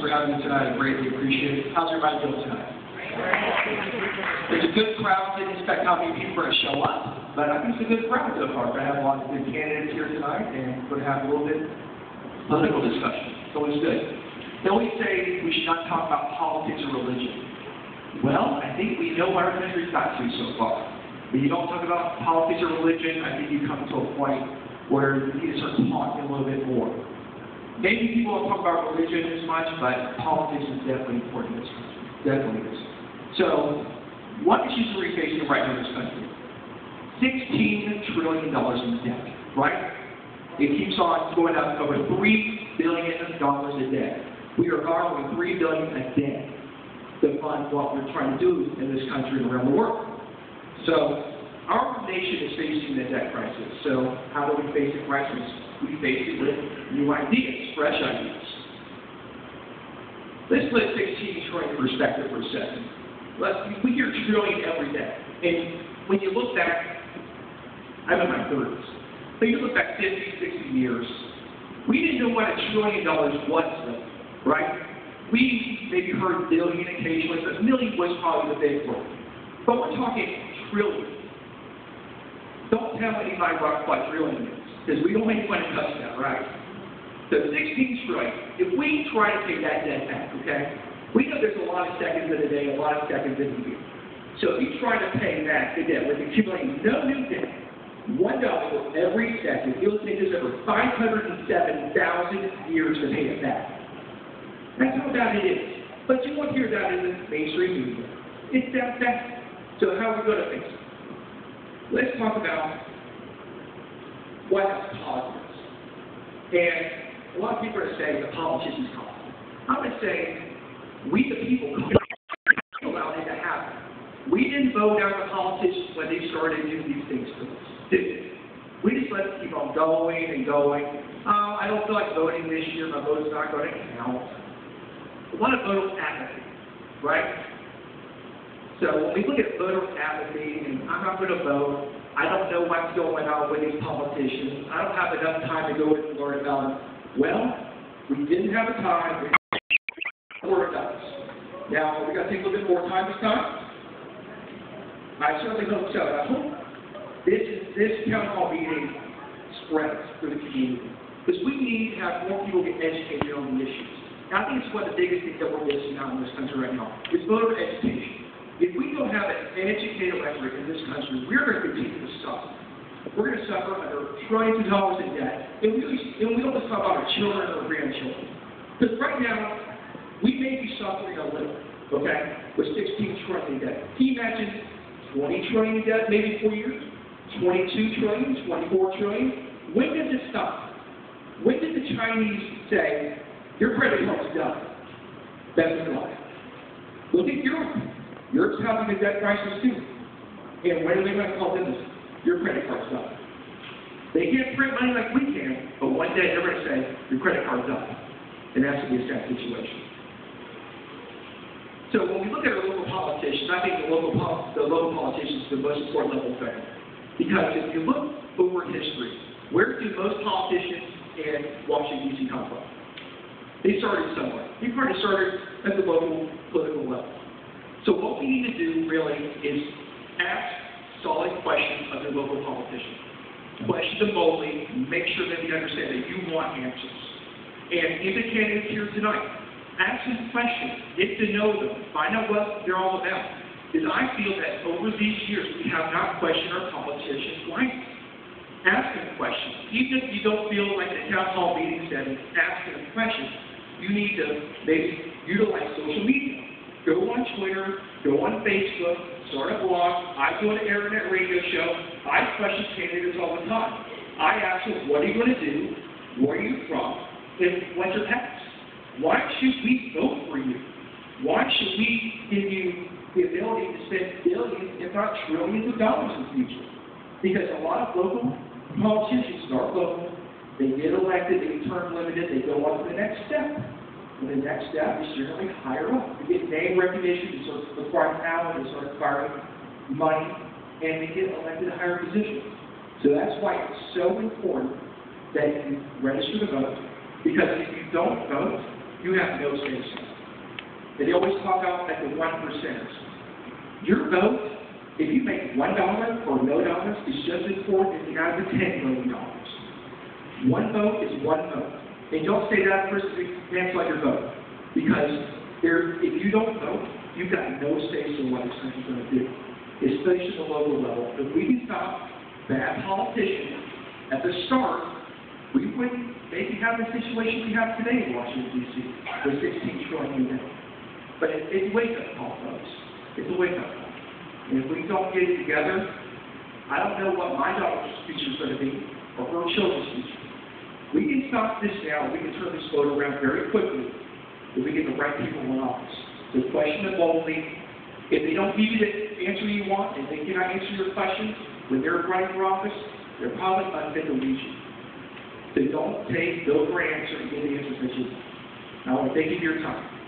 for having me tonight. I greatly appreciate it. How's everybody doing tonight? There's a good crowd. Didn't expect how many people are going to show up, but I think it's a good crowd so far. I have a lot of good candidates here tonight, and we're going to have a little bit of political discussion. It's always good. They always say we should not talk about politics or religion. Well, I think we know what our country's got to so far. When you don't talk about politics or religion, I think you come to a point where you need to start talking a little bit more. Maybe people don't talk about religion as much, but politics is definitely important in this country. Definitely is. So, what issues are we facing right now in this country? $16 trillion in debt, right? It keeps on going up over $3 billion a day. We are borrowing $3 billion a day to fund what we're trying to do in this country and around the world. So, our nation is facing the debt crisis. So, how do we face the crisis? We face it with new ideas, fresh ideas. Let's put 16 trillion in perspective for a second. We hear trillion every day. And when you look back, I'm in my 30s, but you look back 50, 60 years, we didn't know what $1 trillion was, though, right? We maybe heard billion occasionally, but million was probably the big word. But we're talking trillion. Don't tell anybody what quadrillion is, because we don't make fun of touch that, right? So 16 trillion, if we try to take that debt back, okay, we know there's a lot of seconds in a day, a lot of seconds in a year. So if you try to pay back the debt with accumulating no new debt, $1 every second, it'll take us over 507,000 years to pay it back. That's how bad it is. But you won't hear that in the mainstream media. It's that bad. So how are we going to fix it? Let's talk about what has caused this. And a lot of people are saying the politicians caused it. I'm going to say we the people allowed it to happen. We didn't vote out the politicians when they started doing these things to us, did we? We just let them keep on going and going. Oh, I don't feel like voting this year. My vote's not going to count. A lot of voter apathy, right? So when we look at voter apathy, and I'm not going to vote, I don't know what's going on with these politicians, I don't have enough time to go in and learn about them. Well, we didn't have the time. We're adults. Now, are we going to take a little bit more time this time? I certainly hope so. I hope this town hall meeting spreads through the community. Because we need to have more people get educated on the issues. And I think it's one of the biggest things that we're missing out in this country right now. Is voter education. If we don't have an educated electorate in this country, we're going to continue to suffer. We're going to suffer under trillions of dollars in debt. And we don't just talk about our children or grandchildren. Because right now, we may be suffering a little, okay, with 16 trillion in debt. Can you imagine 20 trillion in debt maybe 4 years? 22 trillion, 24 trillion? When does it stop? When did the Chinese say, your credit card's done? That's a lie. Look at Europe. Europe's having a debt crisis too. And when are they going to call business? Your credit card's done. They can't print money like we can, but one day they're going to say, your credit card's done. And that's going to be a sad situation. So when we look at our local politicians, I think the local politicians is the most important level thing. Because if you look over history, where do most politicians in Washington, D.C. come from? They started somewhere. They probably started at the local political level. So what we need to do really is ask solid questions of the local politicians. Question them boldly, make sure that they understand that you want answers. And if the candidates here tonight, ask them questions, get to know them, find out what they're all about. Because I feel that over these years we have not questioned our politicians wisely. Ask them questions. Even if you don't feel like the town hall meeting setting, ask them questions. You need to maybe utilize social media. Go on Twitter, go on Facebook, start a blog. I do an internet radio show. I question candidates all the time. I ask them, what are you going to do? Where are you from? And what's your past? Why should we vote for you? Why should we give you the ability to spend billions, if not trillions of dollars in the future? Because a lot of local politicians start local, they get elected, they get term limited, they go on to the next step. And the next step is generally higher up. They get name recognition, they start acquiring talent, they start acquiring money, and they get elected to higher positions. So that's why it's so important that you register to vote. Because if you don't vote, you have no say so. And they always talk about like the 1%ers. Your vote, if you make $1 or no dollars, is just as important as you have the $10 million. One vote is one vote. And don't say that person to cancel out your vote. Because if you don't vote, you've got no say so what this country's going to do, especially at the local level. If we can stop bad politicians at the start, we wouldn't maybe have the situation we have today in Washington, D.C., with $16 trillion in debt. But it's a wake-up call, folks. It's a wake-up call. And if we don't get it together, I don't know what my daughter's future is going to be, or her children's future. We can stop this now. We can turn this vote around very quickly if we get the right people in office. So question them boldly. If they don't give you the answer you want, and they cannot answer your questions when they're running for office, they're probably unfit to lead you. So don't take Bill for an answer and get the answers that you want. I want to thank you for your time.